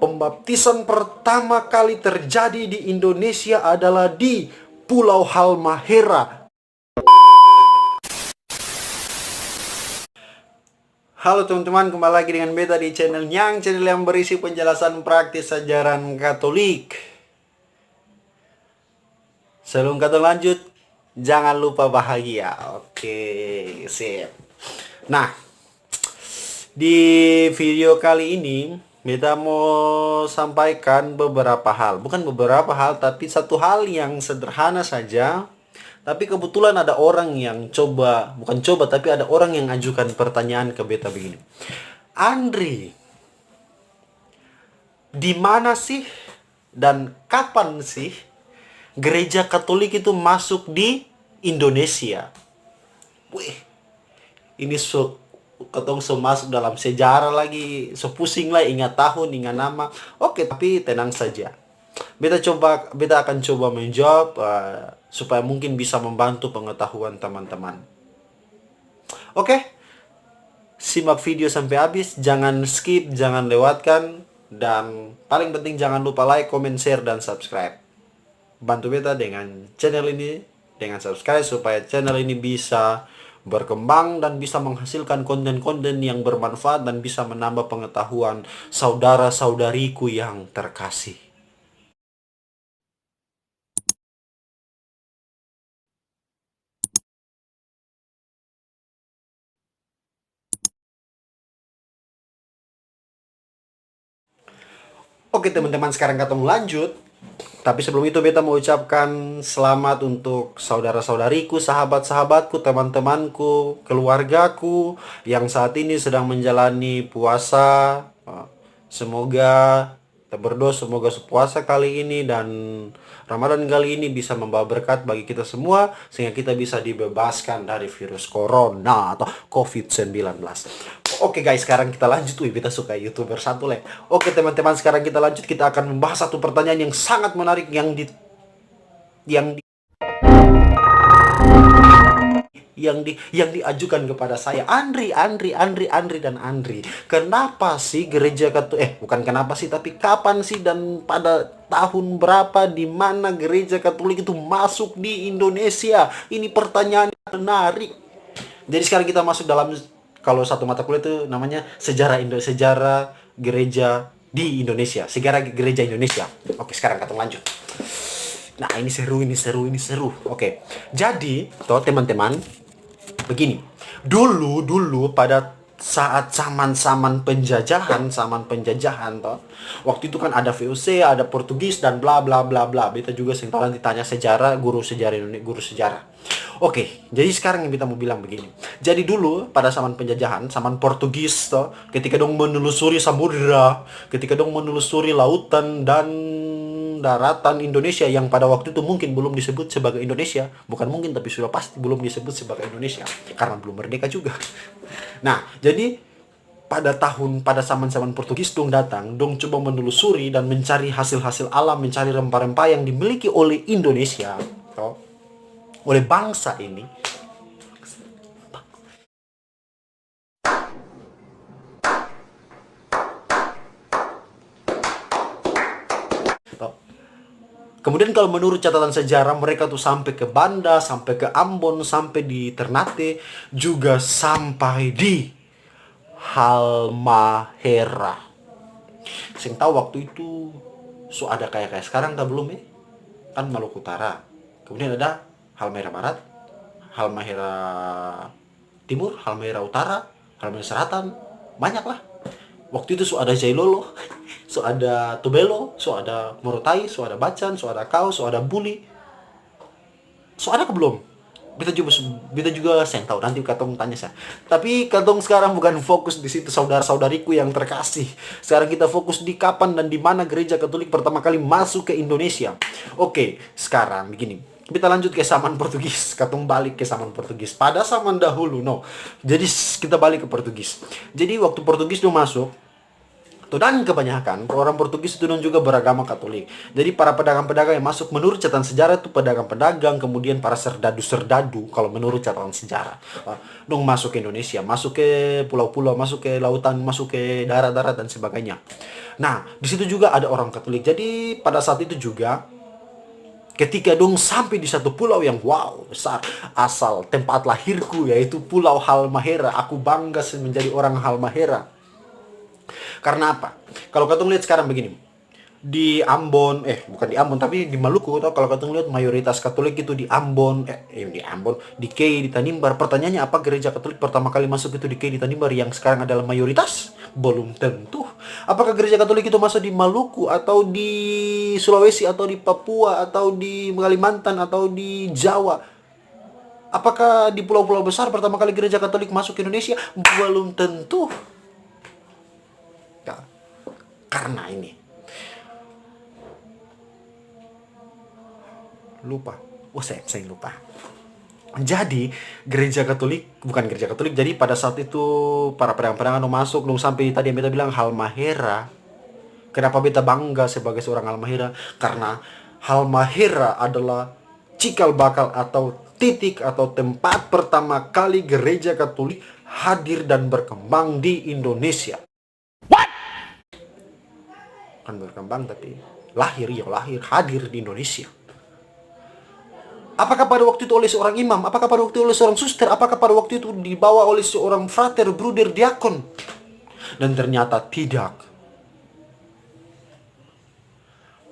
Pembaptisan pertama kali terjadi di Indonesia adalah di Pulau Halmahera. Halo teman-teman, kembali lagi dengan beta di channel yang berisi penjelasan praktis ajaran Katolik. Sebelum kita lanjut, jangan lupa bahagia. Oke, sip. Nah, di video kali ini beta mau sampaikan beberapa hal. Bukan beberapa hal, tapi satu hal yang sederhana saja. Tapi kebetulan ada orang yang tapi ada orang yang ajukan pertanyaan ke beta begini. Andri, di mana sih dan kapan sih gereja Katolik itu masuk di Indonesia? Wih, ini ketong masuk dalam sejarah lagi, pusing lah, ingat tahun, ingat nama. Oke, tapi tenang saja. Beta akan coba menjawab supaya mungkin bisa membantu pengetahuan teman-teman. Oke, simak video sampai habis, jangan skip, jangan lewatkan, dan paling penting jangan lupa like, comment, share, dan subscribe. Bantu beta dengan channel ini, dengan subscribe supaya channel ini bisa berkembang dan bisa menghasilkan konten-konten yang bermanfaat dan bisa menambah pengetahuan saudara-saudariku yang terkasih. Oke teman-teman, sekarang kita mau lanjut. Tapi sebelum itu beta mau ucapkan selamat untuk saudara-saudariku, sahabat-sahabatku, teman-temanku, keluargaku yang saat ini sedang menjalani puasa. Semoga kita berdoa semoga puasa kali ini dan Ramadan kali ini bisa membawa berkat bagi kita semua sehingga kita bisa dibebaskan dari virus corona atau COVID-19. Oke guys, sekarang kita lanjut. Beta suka YouTuber satu leh. Oke teman-teman, sekarang kita lanjut. Kita akan membahas satu pertanyaan yang sangat menarik yang diajukan kepada saya. Andri. Kenapa sih gereja Katolik bukan kenapa sih, tapi kapan sih dan pada tahun berapa di mana gereja Katolik itu masuk di Indonesia? Ini pertanyaan yang menarik. Jadi sekarang kita masuk dalam, kalau satu mata kuliah itu namanya sejarah gereja di Indonesia, sejarah gereja Indonesia. Oke, sekarang kita lanjut. Nah, ini seru. Oke. Jadi, toh teman-teman, begini. Dulu pada saat zaman penjajahan toh. Waktu itu kan ada VOC, ada Portugis dan bla bla bla bla. Beta juga sering tahu ditanya sejarah, guru sejarah. Oke, jadi sekarang yang kita mau bilang begini. Jadi dulu pada zaman penjajahan, zaman Portugis toh, ketika dong menelusuri samudra, ketika dong menelusuri lautan dan daratan Indonesia yang pada waktu itu mungkin belum disebut sebagai Indonesia, bukan mungkin tapi sudah pasti belum disebut sebagai Indonesia karena belum merdeka juga. Nah, jadi pada zaman Portugis dong datang, dong coba menelusuri dan mencari hasil-hasil alam, mencari rempah-rempah yang dimiliki oleh Indonesia, toh, oleh bangsa ini. Kemudian kalau menurut catatan sejarah, mereka tuh sampai ke Banda, sampai ke Ambon, sampai di Ternate, juga sampai di Halmahera. Saya tahu waktu itu ada kayak sekarang tak belum ya? Kan Maluku Utara. Kemudian ada Halmahera Barat, Halmahera Timur, Halmahera Utara, Halmahera Selatan. Banyak lah. Waktu itu ada Jailolo, ada Tubelo, ada Morotai, ada Bacan, ada Kau, ada Buli. Ada ke belum? Beta juga saya tahu, nanti katong tanya saya. Tapi katong sekarang bukan fokus di situ, saudara-saudariku yang terkasih. Sekarang kita fokus di kapan dan di mana gereja Katolik pertama kali masuk ke Indonesia. Oke, sekarang begini. Kita lanjut ke zaman Portugis. Katong balik ke zaman Portugis. Pada zaman dahulu, no. Jadi kita balik ke Portugis. Jadi waktu Portugis itu masuk, Dan kebanyakan orang Portugis itu juga beragama Katolik. Jadi para pedagang-pedagang yang masuk menurut catatan sejarah itu pedagang-pedagang, kemudian para serdadu-serdadu kalau menurut catatan sejarah. Dong masuk ke Indonesia, masuk ke pulau-pulau, masuk ke lautan, masuk ke darat-darat dan sebagainya. Nah, di situ juga ada orang Katolik. Jadi pada saat itu juga ketika dong sampai di satu pulau yang wow besar, asal tempat lahirku yaitu Pulau Halmahera, aku bangga menjadi orang Halmahera. Karena apa? Kalau kalian lihat sekarang begini, di Ambon, bukan di Ambon tapi di Maluku, atau kalau kalian lihat mayoritas Katolik itu di Ambon, di Ambon, di Kei, di Tanimbar. Pertanyaannya apa gereja Katolik pertama kali masuk itu di Kei, di Tanimbar yang sekarang adalah mayoritas? Belum tentu. Apakah gereja Katolik itu masuk di Maluku atau di Sulawesi atau di Papua atau di Kalimantan atau di Jawa? Apakah di pulau-pulau besar pertama kali gereja Katolik masuk ke Indonesia? Belum tentu. Ya, karena ini lupa. Saya lupa. Jadi gereja Katolik, bukan gereja Katolik. Jadi pada saat itu para pedagang-pedagang masuk, sampai tadi yang beta bilang Halmahera. Kenapa beta bangga sebagai seorang Halmahera? Karena Halmahera adalah cikal bakal atau titik atau tempat pertama kali gereja Katolik hadir dan berkembang di Indonesia. Kan berkembang tapi lahir, hadir di Indonesia. Apakah pada waktu itu oleh seorang imam? Apakah pada waktu itu oleh seorang suster? Apakah pada waktu itu dibawa oleh seorang frater, bruder, diakon? Dan ternyata tidak.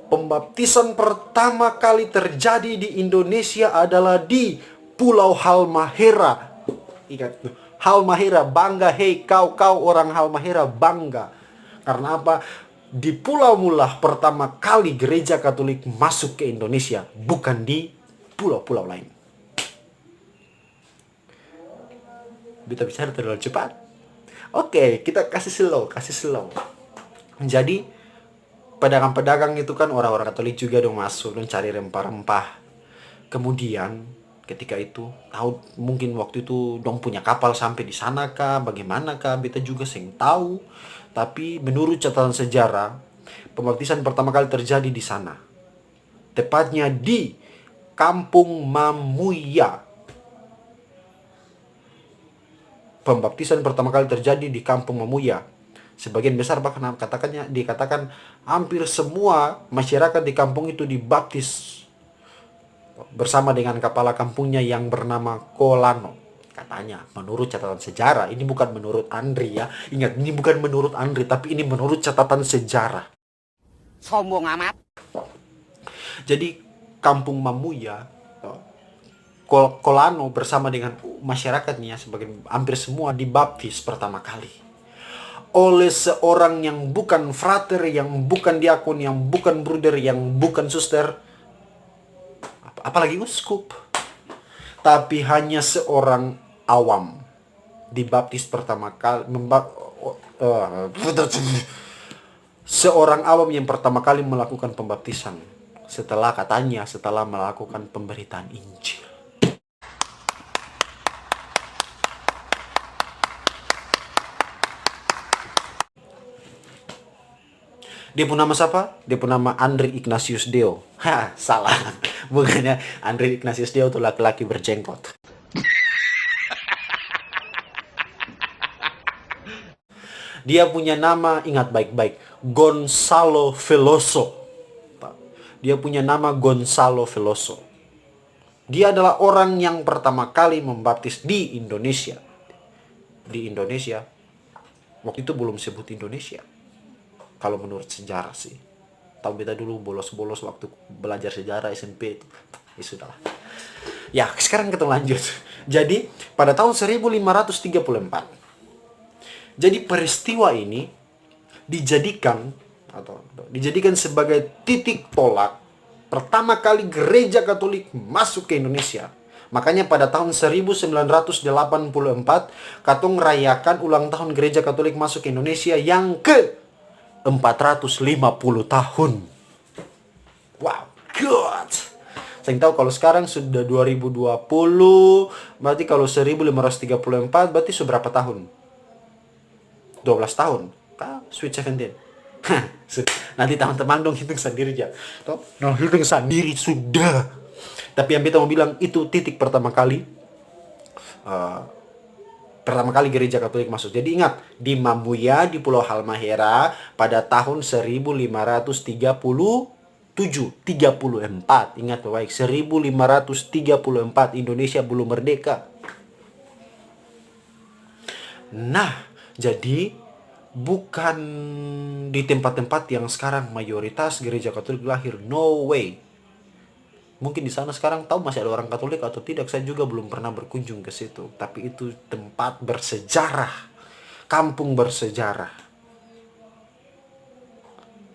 Pembaptisan pertama kali terjadi di Indonesia adalah di Pulau Halmahera. Ingat, Halmahera, bangga, hei kau orang Halmahera, bangga. Karena apa? Di pulau mulah pertama kali gereja Katolik masuk ke Indonesia, bukan di pulau-pulau lain. Kita bicara terlalu cepat. Oke, kita kasih slow. Jadi pedagang-pedagang itu kan orang-orang Katolik juga dong masuk dan cari rempah-rempah. Kemudian ketika itu tahu mungkin waktu itu dong punya kapal sampai di sana kah, bagaimana kah, beta juga seng tahu. Tapi menurut catatan sejarah, pembaptisan pertama kali terjadi di sana. Tepatnya di Kampung Mamuya. Pembaptisan pertama kali terjadi di Kampung Mamuya. Sebagian besar bahkan dikatakan hampir semua masyarakat di kampung itu dibaptis bersama dengan kepala kampungnya yang bernama Kolano. Katanya, menurut catatan sejarah, ini bukan menurut Andri ya. Ingat, ini bukan menurut Andri, tapi ini menurut catatan sejarah. Sombong amat. Jadi, Kampung Mamuya, Kolano bersama dengan masyarakatnya, sebagai hampir semua dibaptis pertama kali oleh seorang yang bukan frater, yang bukan diakon, yang bukan bruder, yang bukan suster, apalagi uskup, tapi hanya seorang awam dibaptis pertama kali. Seorang awam yang pertama kali melakukan pembaptisan setelah melakukan pemberitaan Injil. Dia pun nama siapa? Dia pun nama Andre Ignatius Deo. Salah. Bukannya Andre Ignatius Deo itu laki-laki berjenggot. Dia punya nama, ingat baik-baik, Gonzalo Veloso. Dia punya nama Gonzalo Veloso. Dia adalah orang yang pertama kali membaptis di Indonesia. Di Indonesia. Waktu itu belum sebut Indonesia. Kalau menurut sejarah sih. Tahu beta dulu bolos-bolos waktu belajar sejarah SMP itu. Ya sudahlah. Ya, sekarang kita lanjut. Jadi, pada tahun 1534. Jadi peristiwa ini dijadikan sebagai titik tolak pertama kali gereja Katolik masuk ke Indonesia. Makanya pada tahun 1984 katong rayakan ulang tahun gereja Katolik masuk ke Indonesia yang ke 450 tahun. Wow, good. Saya tahu kalau sekarang sudah 2020, berarti kalau 1534 berarti seberapa tahun? 12 tahun. Sweet 17. Nanti teman-teman dong hitung sendiri aja. Toh, nah, hitung sendiri sudah. Tapi yang beta mau bilang itu titik pertama kali gereja Katolik masuk. Jadi ingat, di Mamuya di Pulau Halmahera pada tahun 1534. Ingat baik, 1534 Indonesia belum merdeka. Nah, jadi bukan di tempat-tempat yang sekarang mayoritas gereja Katolik lahir. No way. Mungkin di sana sekarang tahu masih ada orang Katolik atau tidak, saya juga belum pernah berkunjung ke situ. Tapi itu tempat bersejarah, kampung bersejarah.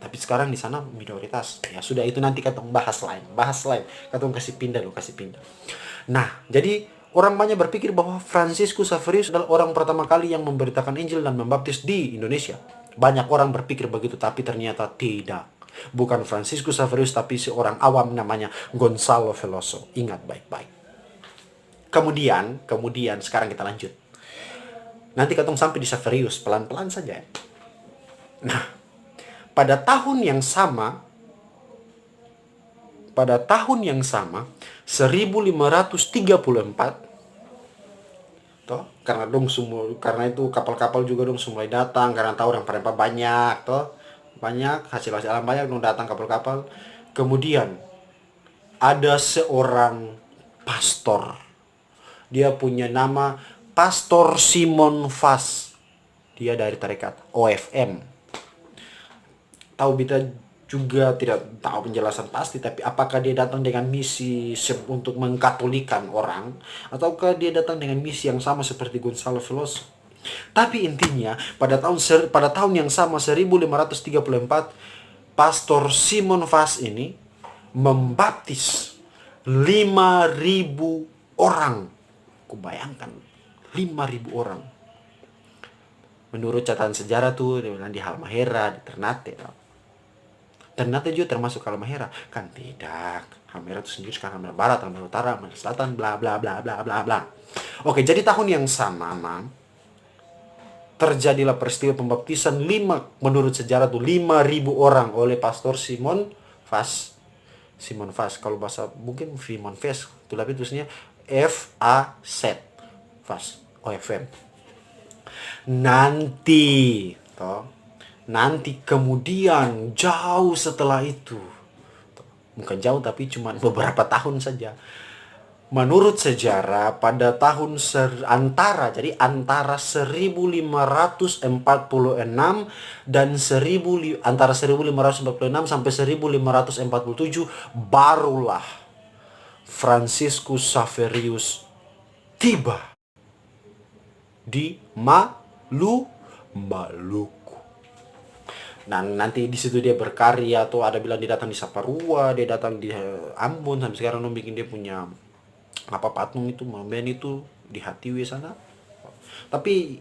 Tapi sekarang di sana minoritas. Ya sudah, itu nanti katong bahas lain. Katong kasih pindah. Nah, jadi orang banyak berpikir bahwa Franciscus Xaverius adalah orang pertama kali yang memberitakan Injil dan membaptis di Indonesia. Banyak orang berpikir begitu, tapi ternyata tidak. Bukan Franciscus Xaverius, tapi seorang awam namanya Gonzalo Veloso. Ingat baik-baik. Kemudian sekarang kita lanjut. Nanti katong sampai di Xaverius, pelan-pelan saja. Nah, pada tahun yang sama, 1534, karena itu kapal-kapal juga dong mulai datang, karena tahu rempah-rempah banyak, hasil alam banyak dong datang kapal-kapal. Kemudian ada seorang pastor, dia punya nama Pastor Simon Vaz. Dia dari tarekat OFM. Tahu, kita juga tidak tahu penjelasan pasti, tapi apakah dia datang dengan misi untuk mengkatolikan orang, ataukah dia datang dengan misi yang sama seperti Gonzalo Veloso. Tapi intinya pada tahun yang sama 1534, Pastor Simon Vaz ini membaptis 5.000 orang. Kubayangkan 5.000 orang. Menurut catatan sejarah tuh di Halmahera, di Ternate. Ternate juga termasuk Halmahera? Kan tidak. Halmahera itu sendiri sekarang Halmahera Barat, Halmahera Utara, Halmahera Selatan, bla bla bla bla bla bla. Oke, jadi tahun yang sama, terjadilah peristiwa pembaptisan menurut sejarah tuh 5.000 orang oleh Pastor Simon Vaz. Kalau bahasa mungkin Simon Vaz, tapi tulisnya F-A-Z, Vaz, OFM. Nanti kemudian jauh setelah itu, bukan jauh tapi cuma beberapa tahun saja, menurut sejarah pada tahun antara 1546 dan antara 1546 sampai 1547 barulah Franciscus Xaverius tiba di Maluku. Nah, nanti di situ dia berkarya, atau ada bilang dia datang di Saparua, dia datang di Ambon, sampai sekarang bikin dia punya patung itu, Mamben itu di Hatiwe sana. Tapi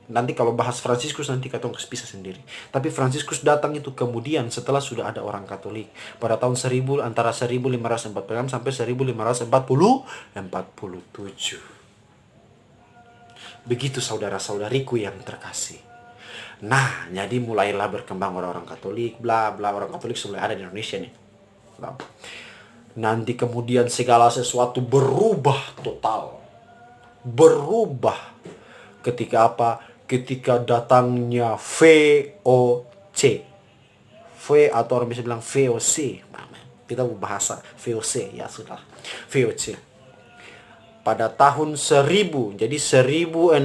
nanti kalau bahas Franciscus nanti katong bisa sendiri. Tapi Franciscus datang itu kemudian setelah sudah ada orang Katolik pada tahun antara 1546 sampai 1547. Begitu saudara-saudariku yang terkasih. Nah, jadi mulailah berkembang orang-orang Katolik, bla bla, orang Katolik sudah ada di Indonesia nih. Nanti kemudian segala sesuatu berubah total. Berubah. Ketika apa? Ketika datangnya VOC. Atau orang bisa bilang VOC. Kita bahasa VOC, ya sudah. VOC. Pada tahun 1000, jadi 1619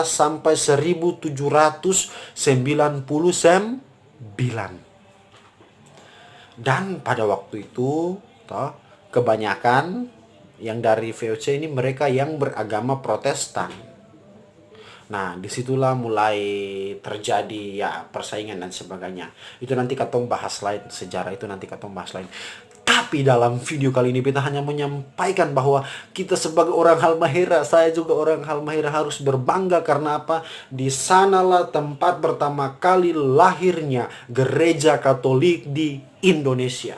sampai 1799. Dan pada waktu itu, kebanyakan yang dari VOC ini mereka yang beragama Protestan. Nah, disitulah mulai terjadi ya persaingan dan sebagainya. Itu nanti katong bahas lain, sejarah itu nanti katong bahas lain. Tapi dalam video kali ini kita hanya menyampaikan bahwa kita sebagai orang Halmahera, saya juga orang Halmahera, harus berbangga karena apa? Di sanalah tempat pertama kali lahirnya gereja Katolik di Indonesia.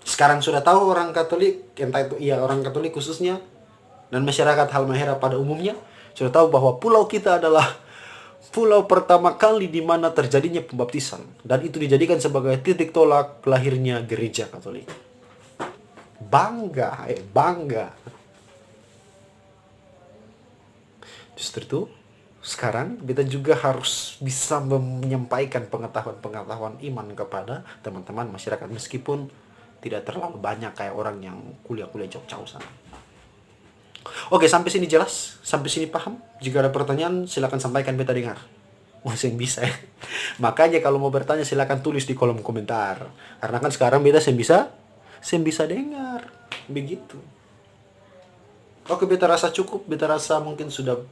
Sekarang sudah tahu orang Katolik, entah itu orang Katolik khususnya dan masyarakat Halmahera pada umumnya. sudah tahu bahwa pulau kita adalah pulau pertama kali di mana terjadinya pembaptisan. Dan itu dijadikan sebagai titik tolak lahirnya gereja Katolik. Bangga, bangga. Justru itu, sekarang kita juga harus bisa menyampaikan pengetahuan-pengetahuan iman kepada teman-teman masyarakat. Meskipun tidak terlalu banyak kayak orang yang kuliah-kuliah jauh-jauh sana. Oke, sampai sini jelas? Sampai sini paham? Jika ada pertanyaan, silakan sampaikan, beta dengar. Masih yang bisa ya. Makanya kalau mau bertanya, silakan tulis di kolom komentar. Karena kan sekarang beta saya bisa dengar. Begitu. Oke, beta rasa cukup. Beta rasa mungkin sudah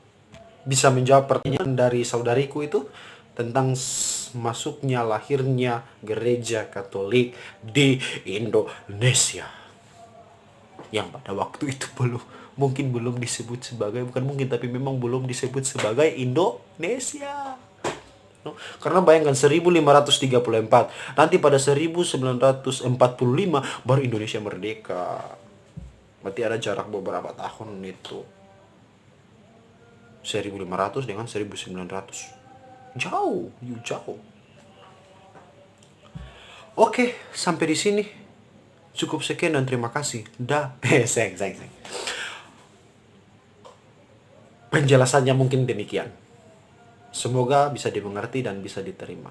bisa menjawab pertanyaan dari saudariku itu tentang masuknya, lahirnya gereja Katolik di Indonesia. Yang pada waktu itu belum disebut sebagai, bukan mungkin tapi memang belum disebut sebagai Indonesia. Karena bayangkan 1534, nanti pada 1945 baru Indonesia merdeka. Berarti ada jarak beberapa tahun itu. 1500 dengan 1900. Jauh. Oke, sampai di sini. Cukup sekian dan terima kasih. Dah. Seng. Penjelasannya mungkin demikian. Semoga bisa dimengerti dan bisa diterima.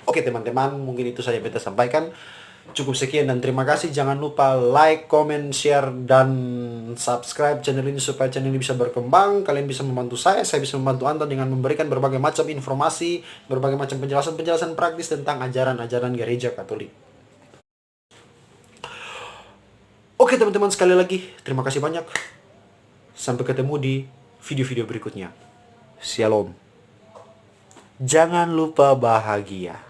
Oke teman-teman, mungkin itu saja beta sampaikan. Cukup sekian dan terima kasih. Jangan lupa like, comment, share, dan subscribe channel ini supaya channel ini bisa berkembang. Kalian bisa membantu saya bisa membantu Anda dengan memberikan berbagai macam informasi, berbagai macam penjelasan-penjelasan praktis tentang ajaran-ajaran gereja Katolik. Oke teman-teman, sekali lagi terima kasih banyak. Sampai ketemu di video-video berikutnya. Shalom. Jangan lupa bahagia.